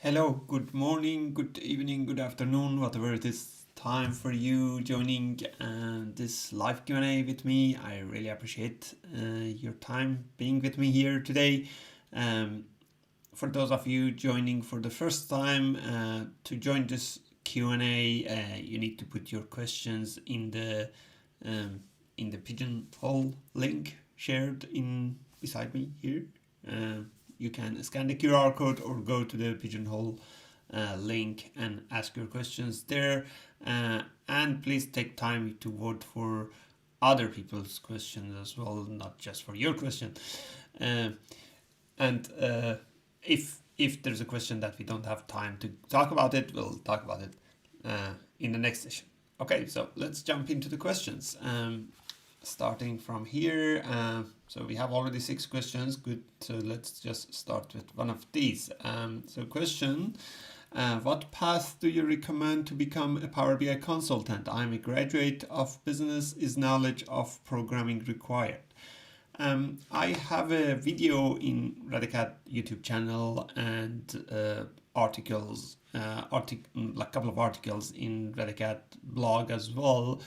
Hello, good morning, good evening, good afternoon, whatever it is time for you joining this live Q&A with me. I really appreciate your time being with me here today. For those of you joining for the first time, to join this Q&A, you need to put your questions in the Pigeonhole link shared beside me here. You can scan the QR code or go to the Pigeonhole link and ask your questions there. And please take time to vote for other people's questions as well, not just for your question. And if there's a question that we don't have time to talk about it, we'll talk about it in the next session. Okay, so let's jump into the questions. Starting from here, so we have already 6 questions. Good, so let's just start with one of these. So question, what path do you recommend to become a Power BI consultant? I'm a graduate of business. Is knowledge of programming required? I have a video in RADACAD YouTube channel and articles, like a couple of articles in RADACAD blog as well,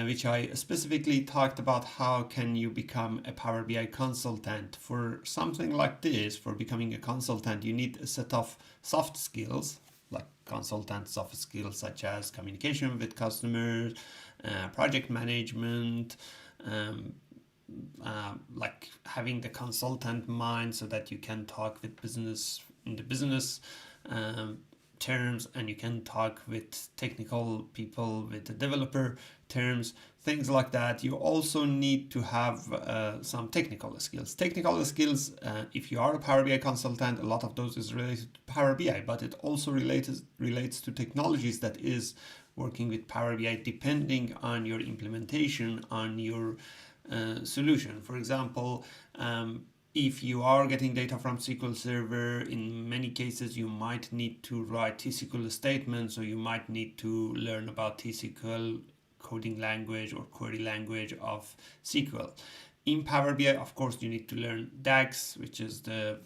which I specifically talked about how can you become a Power BI consultant. For something like this, for becoming a consultant, you need a set of soft skills, like consultant soft skills such as communication with customers, project management, like having the consultant mind so that you can talk with business in the business terms, and you can talk with technical people with the developer terms, things like that. You also need to have some technical skills. If you are a Power BI consultant, a lot of those is related to Power BI, but it also relates to technologies that is working with Power BI depending on your implementation, on your solution. For example, if you are getting data from SQL Server, in many cases you might need to write T-SQL statements, or you might need to learn about T-SQL coding language or query language of SQL. In Power BI, of course, you need to learn DAX, which is the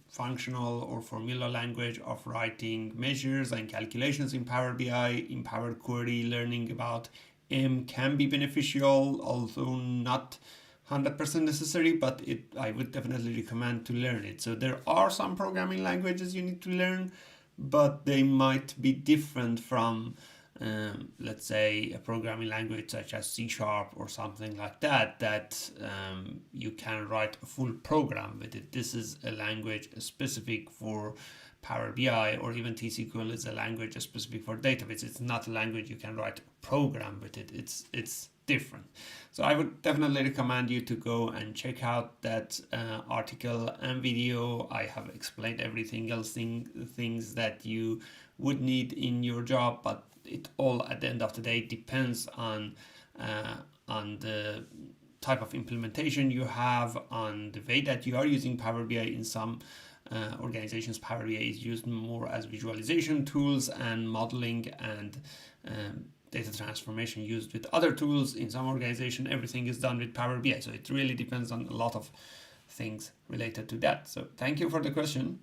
functional or formula language of writing measures and calculations in Power BI. In Power Query, learning about M can be beneficial, although not 100% necessary, but I would definitely recommend to learn it. So there are some programming languages you need to learn, but they might be different from, let's say, a programming language such as C# or something like that, you can write a full program with it. This is a language specific for Power BI, or even T-SQL is a language specific for database. It's not a language you can write a program with it. It's different. So I would definitely recommend you to go and check out that article and video. I have explained everything else, things that you would need in your job, but it all at the end of the day depends on the type of implementation you have, on the way that you are using Power BI. In some organizations, Power BI is used more as visualization tools, and modeling and data transformation used with other tools. In some organization, everything is done with Power BI. So it really depends on a lot of things related to that. So thank you for the question.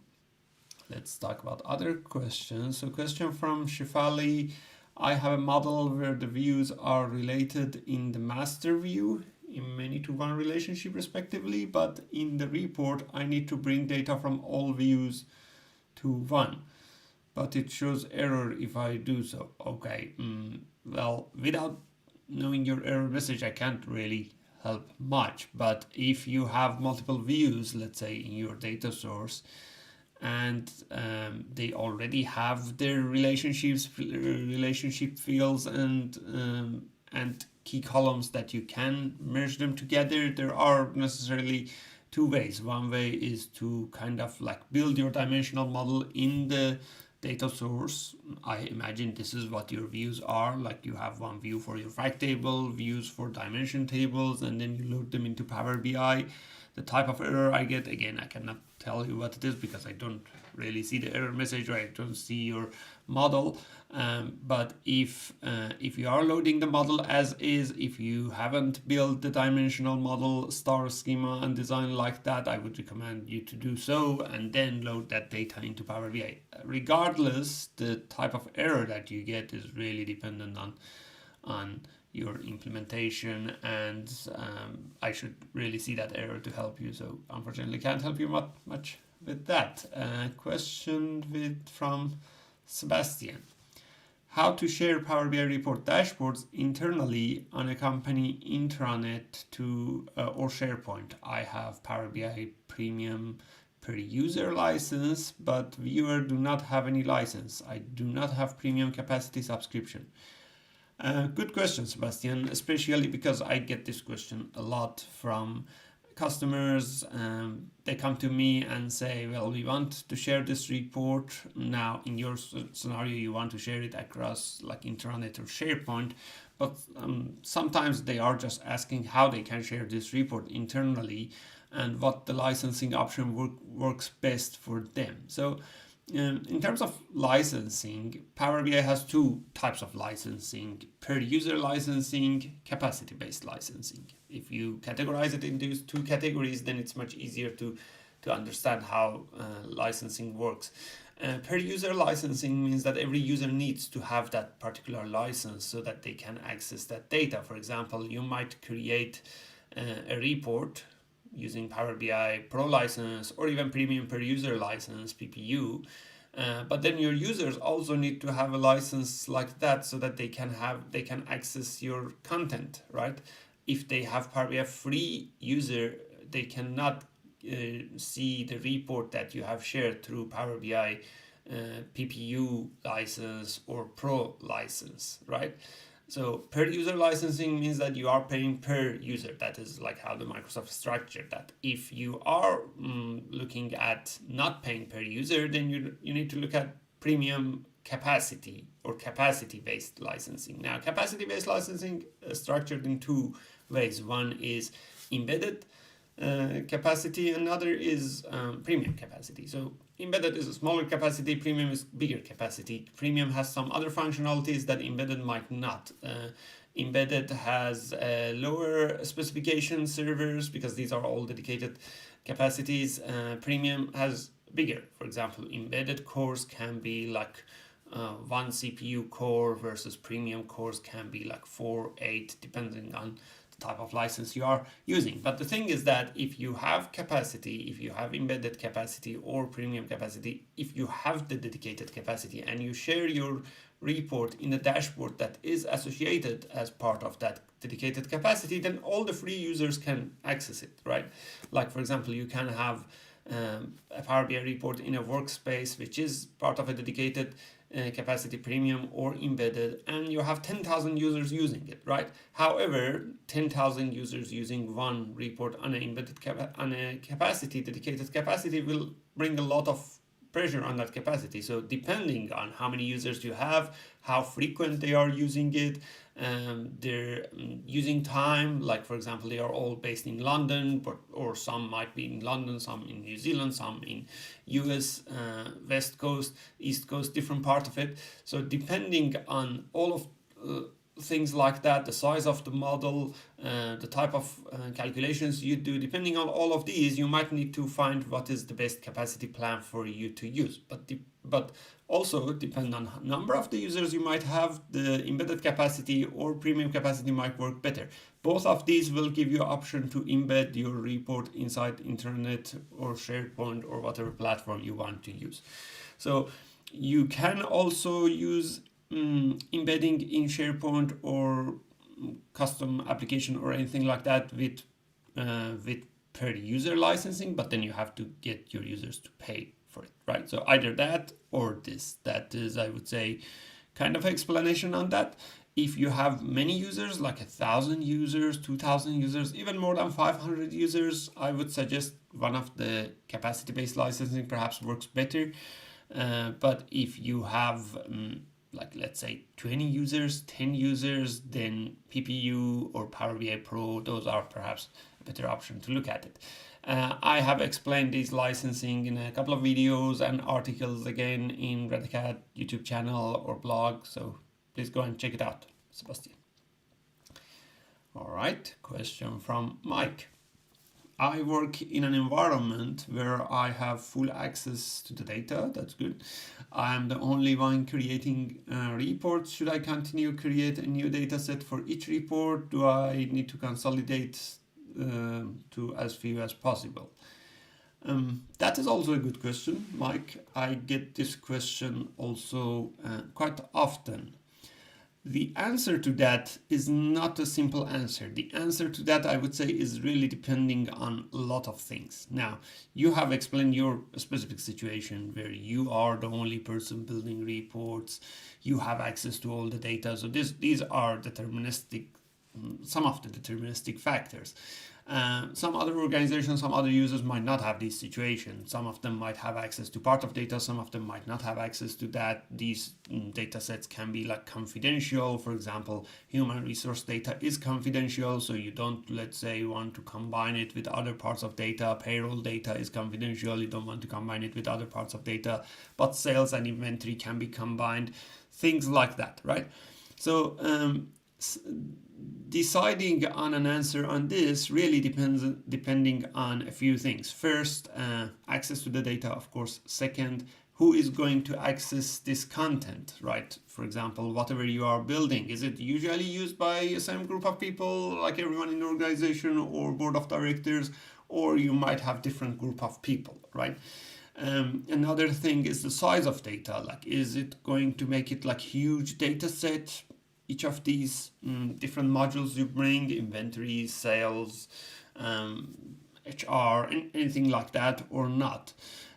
Let's talk about other questions. So question from Shifali. I have a model where the views are related in the master view in many-to-one relationship respectively, but in the report I need to bring data from all views to one, but it shows error if I do so. Okay, well, without knowing your error message, I can't really help much. But if you have multiple views, let's say in your data source, and they already have their relationship fields and key columns that you can merge them together, there are necessarily 2 ways. One way is to kind of like build your dimensional model in the data source. I imagine this is what your views are. Like you have one view for your fact table, views for dimension tables, and then you load them into Power BI. The type of error I get, again, I cannot tell you what it is because I don't really see the error message, or I don't see your model. But if you are loading the model as is, if you haven't built the dimensional model, star schema and design like that, I would recommend you to do so and then load that data into Power BI. Regardless, the type of error that you get is really dependent on your implementation, and I should really see that error to help you. So unfortunately can't help you much with that. Question from Sebastian. How to share Power BI report dashboards internally on a company intranet to or SharePoint. I have Power BI Premium per user license, but viewer do not have any license. I do not have premium capacity subscription. Good question, Sebastian, especially because I get this question a lot from customers. They come to me and say, well, we want to share this report. Now, in your scenario, you want to share it across like intranet or SharePoint, but sometimes they are just asking how they can share this report internally and what the licensing option works best for them. So in terms of licensing, Power BI has two types of licensing: per user licensing, capacity-based licensing. If you categorize it into two categories, then it's much easier to understand how licensing works. Per user licensing means that every user needs to have that particular license so that they can access that data. For example, you might create a report using Power BI Pro license or even Premium per user license, PPU. But then your users also need to have a license like that so that they can access your content, right? If they have Power BI free user, they cannot see the report that you have shared through Power BI PPU license or Pro license, right? So per user licensing means that you are paying per user. That is like how the Microsoft structured that. If you are looking at not paying per user, then you need to look at premium capacity or capacity-based licensing. Now, capacity-based licensing is structured in two ways. One is embedded capacity, another is premium capacity. So embedded is a smaller capacity, premium is bigger capacity. Premium has some other functionalities that embedded might not. Embedded has lower specification servers because these are all dedicated capacities. Premium has bigger. For example, embedded cores can be like one CPU core versus premium cores can be like 4, 8, depending on type of license you are using. But the thing is that if you have capacity, if you have embedded capacity or premium capacity, if you have the dedicated capacity and you share your report in a dashboard that is associated as part of that dedicated capacity, then all the free users can access it, right? Like, for example, you can have a Power BI report in a workspace which is part of a dedicated capacity, premium or embedded, and you have 10,000 users using it, right? However, 10,000 users using one report on a dedicated capacity will bring a lot of pressure on that capacity. So depending on how many users you have, how frequent they are using it, their using time, like for example, they are all based in London, or some might be in London, some in New Zealand, some in US, West Coast, East Coast, different part of it. So depending on all of things like that, the size of the model, the type of calculations you do, depending on all of these, you might need to find what is the best capacity plan for you to use. But also depend on number of the users you might have, the embedded capacity or premium capacity might work better. Both of these will give you option to embed your report inside internet or SharePoint or whatever platform you want to use. So you can also use embedding in SharePoint or custom application or anything like that with per user licensing, but then you have to get your users to pay for it, right? So either that or this. That is, I would say, kind of explanation on that. If you have many users, like 1,000 users, 2,000 users, even more than 500 users, I would suggest one of the capacity-based licensing perhaps works better. But if you have like let's say 20 users, 10 users, then PPU or Power BI Pro, those are perhaps a better option to look at it. I have explained this licensing in a couple of videos and articles again in RADACAD YouTube channel or blog, so please go and check it out, Sebastian. All right, question from Mike. I work in an environment where I have full access to the data. That's good. I am the only one creating reports. Should I continue create a new data set for each report? Do I need to consolidate to as few as possible? That is also a good question, Mike. I get this question also quite often. The answer to that is not a simple answer. The answer to that, I would say, is really depending on a lot of things. Now, you have explained your specific situation where you are the only person building reports, you have access to all the data. So these are deterministic, some of the deterministic factors. Some other organizations, some other users might not have this situation. Some of them might have access to part of data, some of them might not have access to that. These data sets can be like confidential. For example, human resource data is confidential, so you don't, let's say, want to combine it with other parts of data. Payroll data is confidential, you don't want to combine it with other parts of data, but sales and inventory can be combined, things like that, right? So deciding on an answer on this really depends depending on a few things. First, access to the data, of course. Second, who is going to access this content, right? For example, whatever you are building, is it usually used by the same group of people, like everyone in the organization or board of directors, or you might have different group of people, right? Another thing is the size of data. Like, is it going to make it like huge data set? Each of these different modules you bring, inventory, sales, HR, anything like that, or not.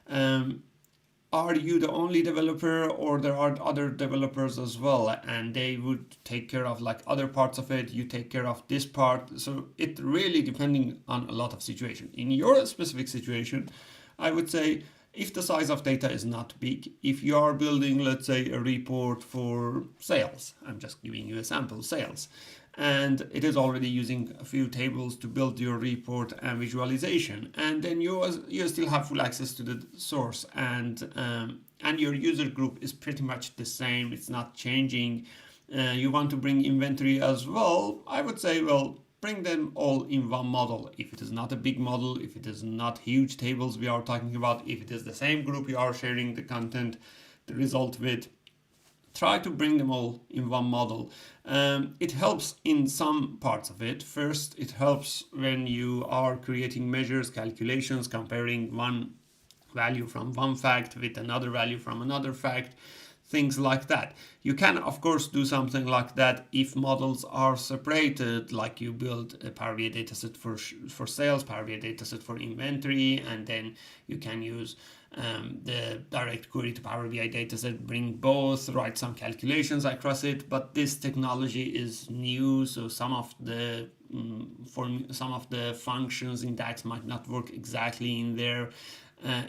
Are you the only developer, or there are other developers as well, and they would take care of like other parts of it, you take care of this part? So it really depending on a lot of situation. In your specific situation, I would say, if the size of data is not big, if you are building, let's say, a report for sales, I'm just giving you a sample, sales, and it is already using a few tables to build your report and visualization, and then you still have full access to the source, and your user group is pretty much the same, it's not changing. You want to bring inventory as well, I would say, well, bring them all in one model. If it is not a big model, if it is not huge tables we are talking about, if it is the same group you are sharing the content, the result with, try to bring them all in one model. It helps in some parts of it. First, it helps when you are creating measures, calculations, comparing one value from one fact with another value from another fact, things like that. You can, of course, do something like that if models are separated, like you build a Power BI dataset for sales, Power BI dataset for inventory, and then you can use the direct query to Power BI dataset, bring both, write some calculations across it. But this technology is new, so some of the functions in DAX might not work exactly in there.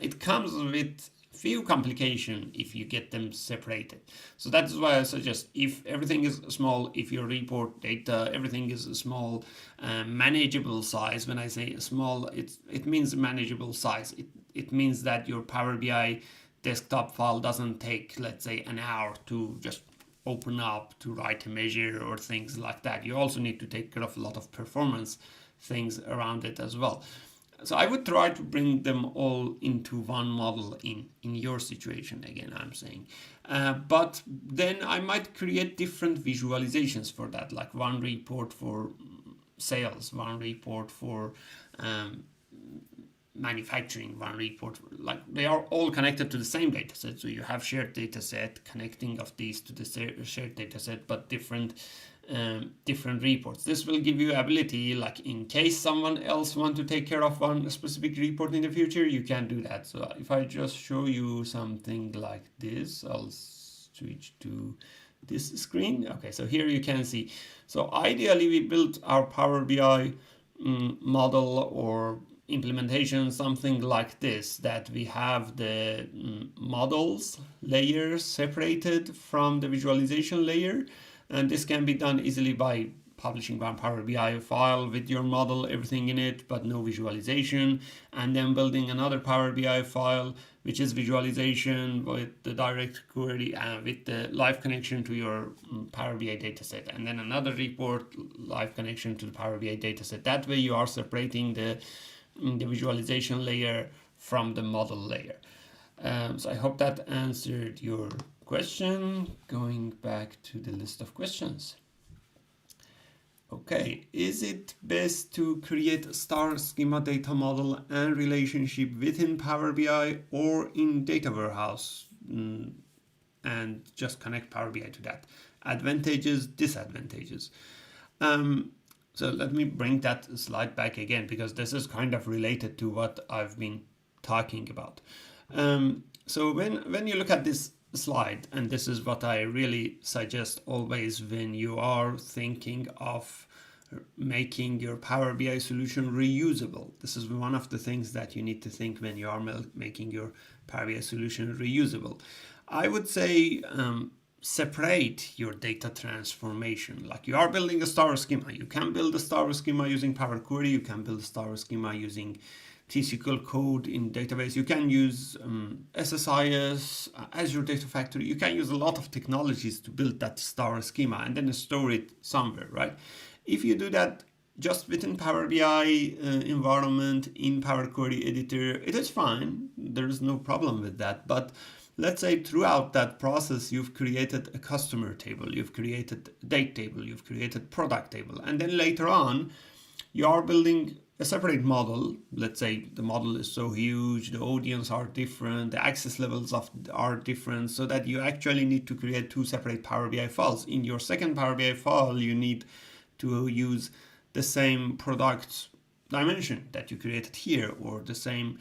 It comes with few complication if you get them separated. So that is why I suggest, if everything is small, if your report data, everything is a small, manageable size. When I say small, it means manageable size. It means that your Power BI desktop file doesn't take, let's say, an hour to just open up to write a measure or things like that. You also need to take care of a lot of performance things around it as well. So I would try to bring them all into one model in your situation, again, I'm saying. But then I might create different visualizations for that, like one report for sales, one report for manufacturing, one report, like they are all connected to the same data set. So you have shared data set, connecting of these to the shared data set, but different reports. This will give you ability, like in case someone else want to take care of one specific report in the future, you can do that. So if I just show you something like this, I'll switch to this screen. Okay, so here you can see. So ideally we built our Power BI model or implementation, something like this, that we have the models layers separated from the visualization layer. And this can be done easily by publishing one Power BI file with your model, everything in it, but no visualization, and then building another Power BI file, which is visualization with the direct query and with the live connection to your Power BI dataset, and then another report, live connection to the Power BI dataset. That way you are separating the visualization layer from the model layer. So I hope that answered your question. Going back to the list of questions. Okay, is it best to create a star schema data model and relationship within Power BI or in data warehouse and just connect Power BI to that? Advantages, disadvantages. So let me bring that slide back again, because this is kind of related to what I've been talking about. So when you look at this slide, and this is what I really suggest always when you are thinking of making your Power BI solution reusable. This is one of the things that you need to think when you are making your Power BI solution reusable. I would say separate your data transformation. Like you are building a star schema. You can build a star schema using Power Query. You can build a star schema using T-SQL code in database. You can use SSIS, Azure Data Factory. You can use a lot of technologies to build that star schema and then store it somewhere, right? If you do that just within Power BI environment in Power Query editor, it is fine. There is no problem with that. But let's say throughout that process, you've created a customer table, you've created a date table, you've created product table, and then later on, you are building a separate model. Let's say the model is so huge, the audience are different, the access levels are different, so that you actually need to create two separate Power BI files. In your second Power BI file, you need to use the same product dimension that you created here, or the same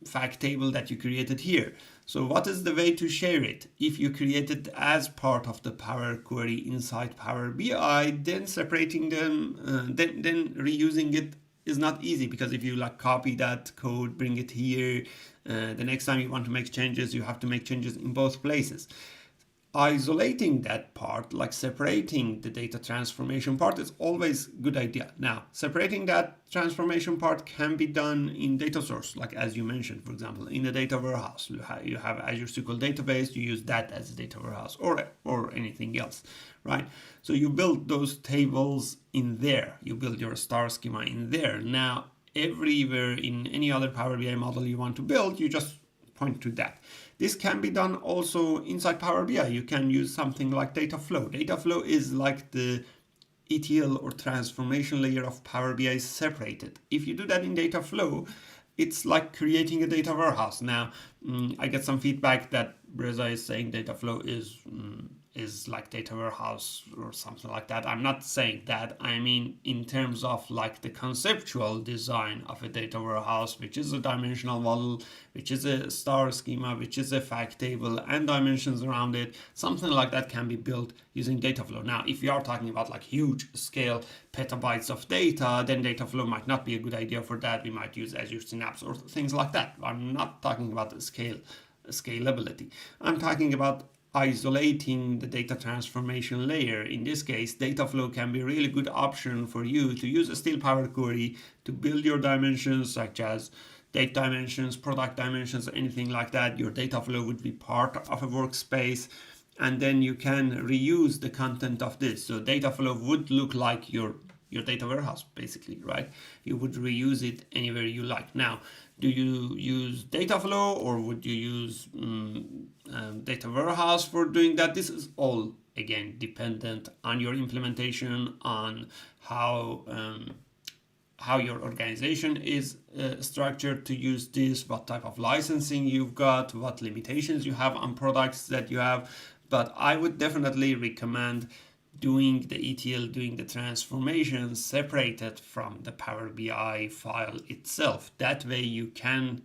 fact table that you created here. So what is the way to share it? If you create it as part of the Power Query inside Power BI, then separating them, then reusing it is not easy, because if you like copy that code, bring it here, the next time you want to make changes, you have to make changes in both places. Isolating that part, like separating the data transformation part, is always a good idea. Now, separating that transformation part can be done in data source, like as you mentioned, for example, in a data warehouse. You have Azure SQL database, you use that as a data warehouse, or anything else, right? So you build those tables in there. You build your star schema in there. Now, everywhere in any other Power BI model you want to build, you just point to that. This can be done also inside Power BI. You can use something like data flow. Data flow is like the ETL or transformation layer of Power BI separated. If you do that in data flow, it's like creating a data warehouse. Now, I get some feedback that Reza is saying data flow is like data warehouse or something like that. I'm not saying that. I mean, in terms of like the conceptual design of a data warehouse, which is a dimensional model, which is a star schema, which is a fact table and dimensions around it, something like that can be built using data flow. Now, if you are talking about like huge scale petabytes of data, then data flow might not be a good idea for that. We might use Azure Synapse or things like that. I'm not talking about the scalability. I'm talking about isolating the data transformation layer. In this case, data flow can be a really good option for you to use a still Power Query to build your dimensions, such as date dimensions, product dimensions, anything like that. Your data flow would be part of a workspace, and then you can reuse the content of this. So data flow would look like your data warehouse, basically, right? You would reuse it anywhere you like. Now, do you use data flow, or would you use data warehouse for doing that? This is all, again, dependent on your implementation, on how your organization is structured to use this, what type of licensing you've got, what limitations you have on products that you have. But I would definitely recommend doing the ETL, doing the transformation separated from the Power BI file itself. That way you can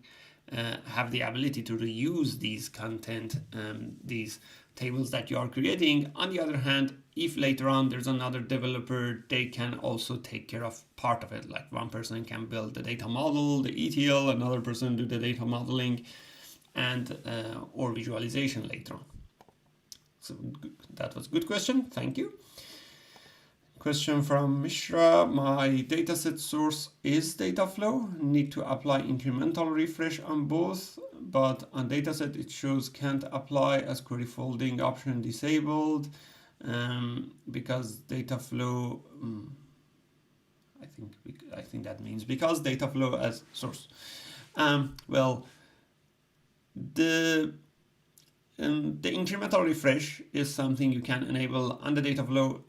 have the ability to reuse these content, these tables that you are creating. On the other hand, if later on there's another developer, they can also take care of part of it. Like one person can build the data model, the ETL, another person do the data modeling and or visualization later on. So that was a good question. Thank you. Question from Mishra. My dataset source is data flow. Need to apply incremental refresh on both, but on dataset it shows can't apply as query folding option disabled because data flow. I think that means because data flow as source. Well, the incremental refresh is something you can enable on the data flow.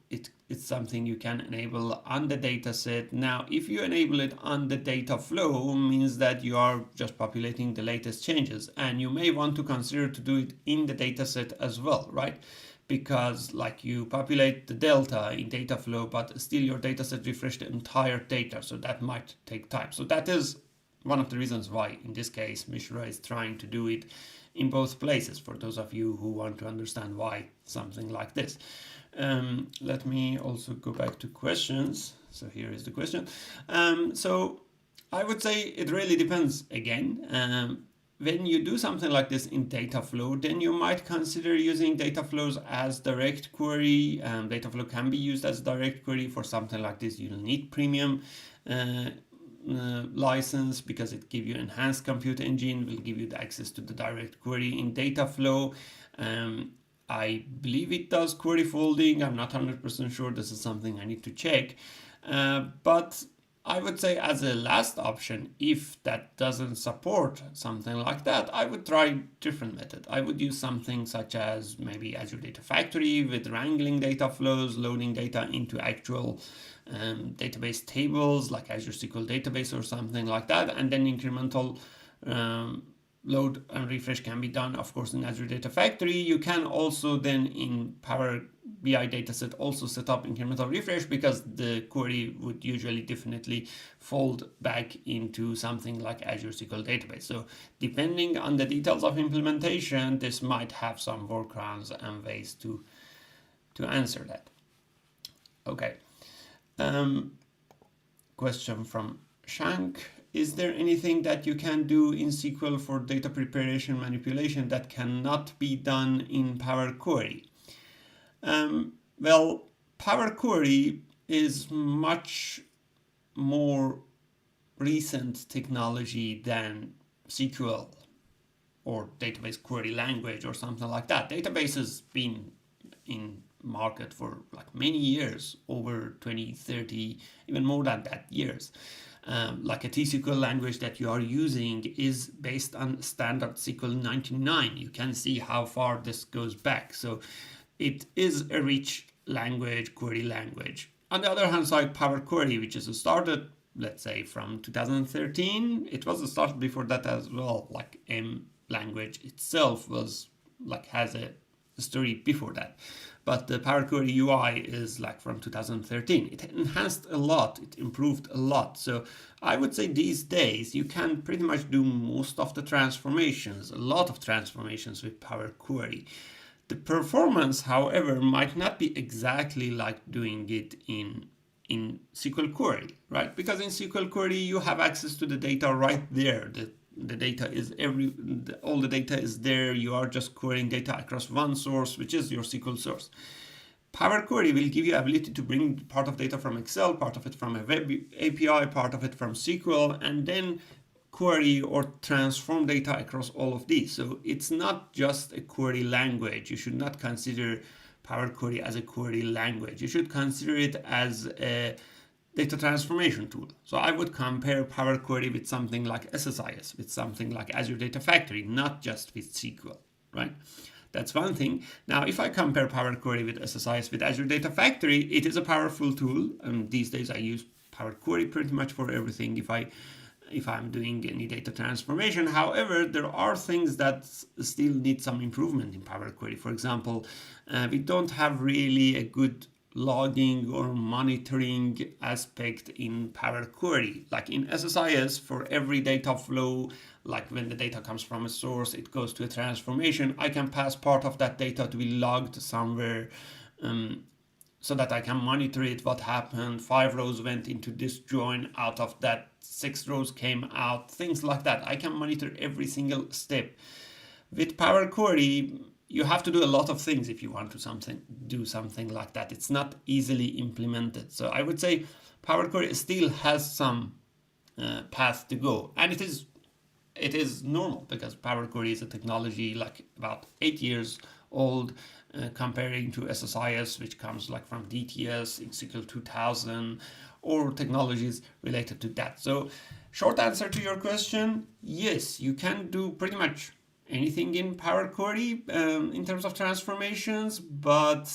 It's something you can enable on the dataset. Now, if you enable it on the data flow, means that you are just populating the latest changes, and you may want to consider to do it in the dataset as well, right? Because like you populate the delta in data flow, but still your dataset refresh the entire data, so that might take time. So that is one of the reasons why in this case Mishra is trying to do it in both places, for those of you who want to understand why something like this. Let me also go back to questions. So here is the question. So I would say it really depends again. When you do something like this in data flow, then you might consider using data flows as direct query. Data flow can be used as direct query. For something like this, you'll need premium license because it gives you enhanced compute engine, will give you the access to the direct query in data flow. I believe it does query folding. I'm not 100% sure. This is something I need to check. But I would say as a last option, if that doesn't support something like that, I would try different method. I would use something such as maybe Azure Data Factory with wrangling data flows, loading data into actual database tables like Azure SQL Database or something like that, and then incremental load and refresh can be done, of course, in Azure Data Factory. You can also then in Power BI dataset also set up incremental refresh, because the query would usually definitely fold back into something like Azure SQL Database. So depending on the details of implementation, this might have some workarounds and ways to answer that. Okay. Question from Shank. Is there anything that you can do in SQL for data preparation manipulation that cannot be done in Power Query? Well, Power Query is much more recent technology than SQL or database query language or something like that. Database has been in market for like many years, over 20, 30, even more than that years. Like a T-SQL language that you are using is based on standard SQL 99. You can see how far this goes back. So it is a rich language, query language. On the other hand side, Power Query, which is started, let's say, from 2013, it was started before that as well. Like M language itself was like has a story before that. But the Power Query UI is like from 2013. It enhanced a lot, it improved a lot. So I would say these days you can pretty much do most of the transformations, a lot of transformations with Power Query. The performance, however, might not be exactly like doing it in SQL Query, right? Because in SQL Query you have access to the data right there. The data is all the data is there. You are just querying data across one source, which is your SQL source. Power Query will give you ability to bring part of data from Excel, part of it from a web API, part of it from SQL, and then query or transform data across all of these. So it's not just a query language. You should not consider Power Query as a query language. You should consider it as a data transformation tool. So I would compare Power Query with something like SSIS, with something like Azure Data Factory, not just with SQL, right? That's one thing. Now, if I compare Power Query with SSIS with Azure Data Factory, it is a powerful tool. And these days I use Power Query pretty much for everything if I'm doing any data transformation. However, there are things that still need some improvement in Power Query. For example, we don't have really a good logging or monitoring aspect in Power Query. Like in SSIS, for every data flow, like when the data comes from a source, it goes to a transformation, I can pass part of that data to be logged somewhere so that I can monitor it, what happened, 5 rows went into this join, out of that 6 rows came out, things like that. I can monitor every single step. With Power Query, you have to do a lot of things if you want to do something like that. It's not easily implemented. So I would say Power Query still has some path to go, and it is normal because Power Query is a technology like about 8 years old, comparing to SSIS, which comes like from DTS in SQL 2000, or technologies related to that. So short answer to your question, yes, you can do pretty much anything in Power Query in terms of transformations, but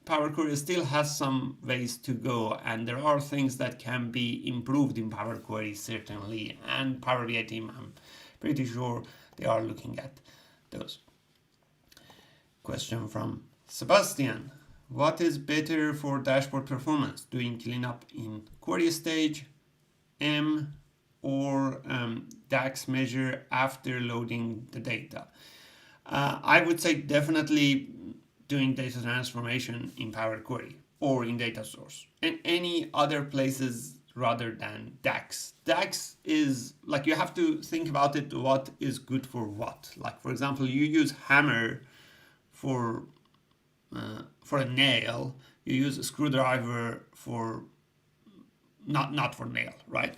Power Query still has some ways to go, and there are things that can be improved in Power Query certainly, and Power BI team, I'm pretty sure they are looking at those. Question from Sebastian. What is better for dashboard performance? Doing cleanup in query stage, M, or DAX measure after loading the data? I would say definitely doing data transformation in Power Query or in data source and any other places rather than DAX. DAX is like, you have to think about it, what is good for what. Like, for example, you use hammer for a nail, you use a screwdriver for not for nail, right?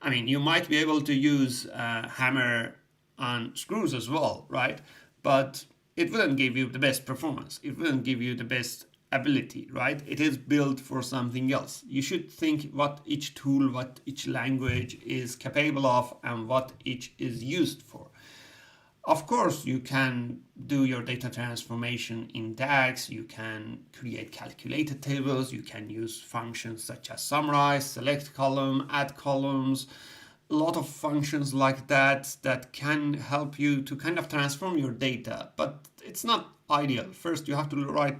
I mean, you might be able to use hammer on screws as well, right? But it wouldn't give you the best performance. It wouldn't give you the best ability, right? It is built for something else. You should think what each tool, what each language is capable of, and what each is used for. Of course, you can do your data transformation in DAX, you can create calculated tables, you can use functions such as summarize, select column, add columns, a lot of functions like that that can help you to kind of transform your data, but it's not ideal. First, you have to write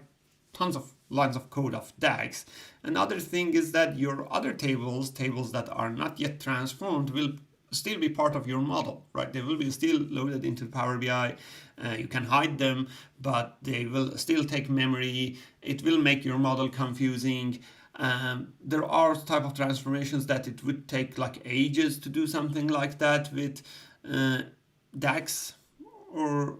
tons of lines of code of DAX. Another thing is that your other tables that are not yet transformed, will still be part of your model, right? They will be still loaded into Power BI. You can hide them, but they will still take memory. It will make your model confusing. There are type of transformations that it would take like ages to do something like that with DAX, or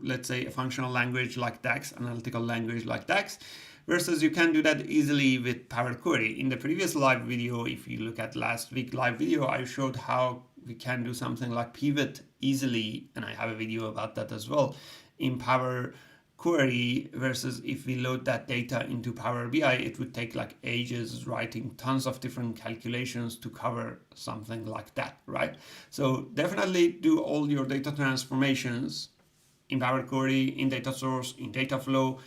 let's say a functional language like DAX, analytical language like DAX, versus you can do that easily with Power Query. In the previous live video, if you look at last week live video, I showed how we can do something like pivot easily, and I have a video about that as well, in Power Query, versus if we load that data into Power BI, it would take like ages writing tons of different calculations to cover something like that, right? So definitely do all your data transformations in Power Query, in data source, in data flow,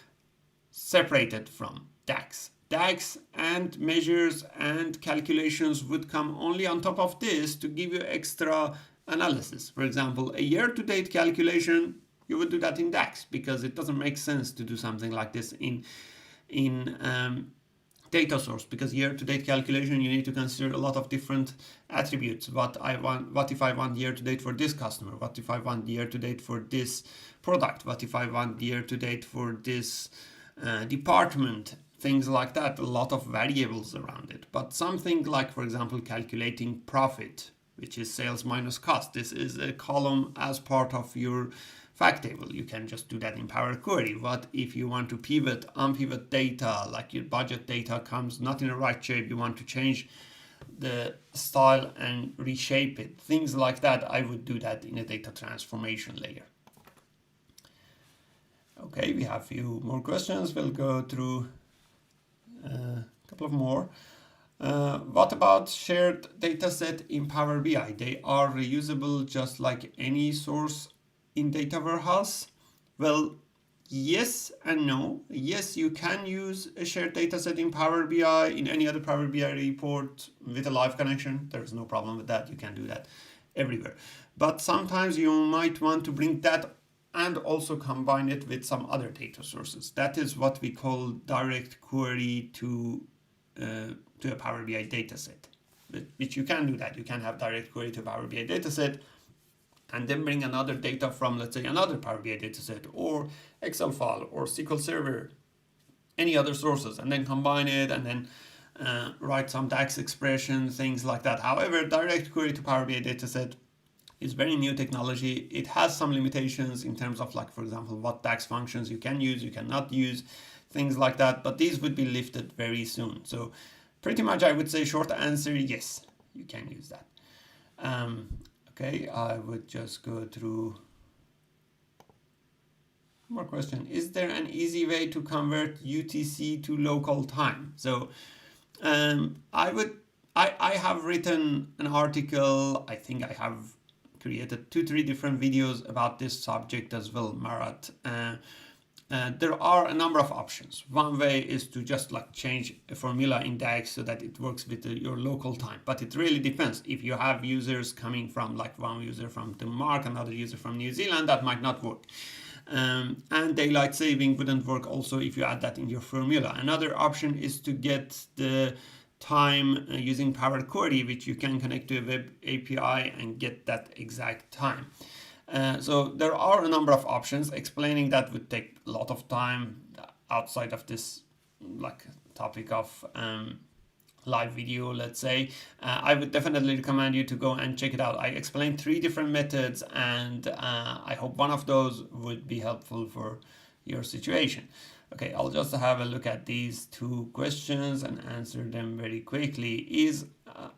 separated from DAX. DAX and measures and calculations would come only on top of this to give you extra analysis. For example, a year-to-date calculation, you would do that in DAX because it doesn't make sense to do something like this in data source, because year-to-date calculation, you need to consider a lot of different attributes. What if I want year-to-date for this customer? What if I want year-to-date for this product? What if I want year-to-date for this department? Things like that, a lot of variables around it. But something like, for example, calculating profit, which is sales minus cost, this is a column as part of your fact table. You can just do that in Power Query. What if you want to pivot, unpivot data, like your budget data comes not in the right shape, you want to change the style and reshape it, things like that. I would do that in a data transformation layer. Okay, we have a few more questions. We'll go through a couple of more. What about shared dataset in Power BI? They are reusable just like any source in data warehouse. Well, yes and no. Yes, you can use a shared dataset in Power BI, in any other Power BI report with a live connection. There's no problem with that. You can do that everywhere. But sometimes you might want to bring that and also combine it with some other data sources. That is what we call direct query to a Power BI dataset, which you can do that. You can have direct query to a Power BI dataset and then bring another data from, let's say, another Power BI dataset or Excel file or SQL Server, any other sources, and then combine it and then write some DAX expression, things like that. However, direct query to Power BI dataset It's very new technology. It has some limitations in terms of, like, for example, what DAX functions you can use, you cannot use, things like that. But these would be lifted very soon. So pretty much I would say short answer, yes, you can use that. Okay, I would just go through more question. Is there an easy way to convert UTC to local time? So I have written an article. I think I have created 2-3 different videos about this subject as well, Marat. There are a number of options. One way is to just like change a formula in DAX so that it works with your local time. But it really depends. If you have users coming from, like, one user from Denmark, another user from New Zealand, that might not work. And daylight saving wouldn't work also if you add that in your formula. Another option is to get the time using Power Query, which you can connect to a web API and get that exact time. So there are a number of options. Explaining that would take a lot of time outside of this like topic of live video, let's say. I would definitely recommend you to go and check it out. I explained 3 different methods, and I hope one of those would be helpful for your situation. Okay, I'll just have a look at these 2 questions and answer them very quickly. Is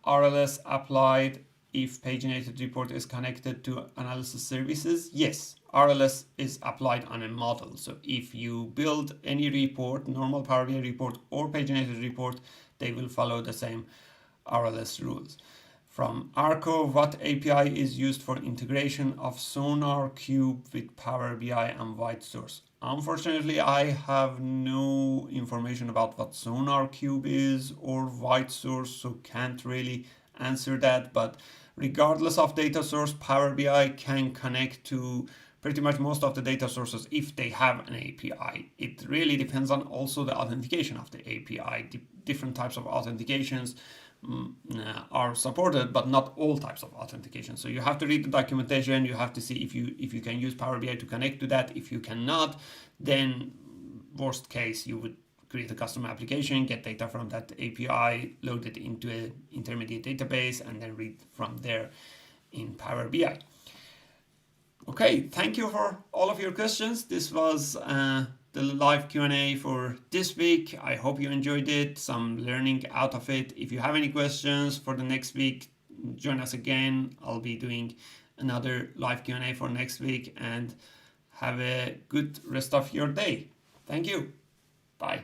RLS applied if paginated report is connected to analysis services? Yes, RLS is applied on a model. So if you build any report, normal Power BI report or paginated report, they will follow the same RLS rules. From Arco, what API is used for integration of Sonar Cube with Power BI and White Source? Unfortunately, I have no information about what Sonar Cube is or White Source, so can't really answer that. But regardless of data source, Power BI can connect to pretty much most of the data sources if they have an API. It really depends on also the authentication of the API. Different types of authentications are supported, but not all types of authentication. So you have to read the documentation. You have to see if you can use Power BI to connect to that. If you cannot, then worst case, you would create a custom application, get data from that API, load it into an intermediate database, and then read from there in Power BI. Okay, thank you for all of your questions. This was the live Q&A for this week. I hope you enjoyed it, some learning out of it. If you have any questions for the next week, join us again. I'll be doing another live Q&A for next week, and have a good rest of your day. Thank you. Bye.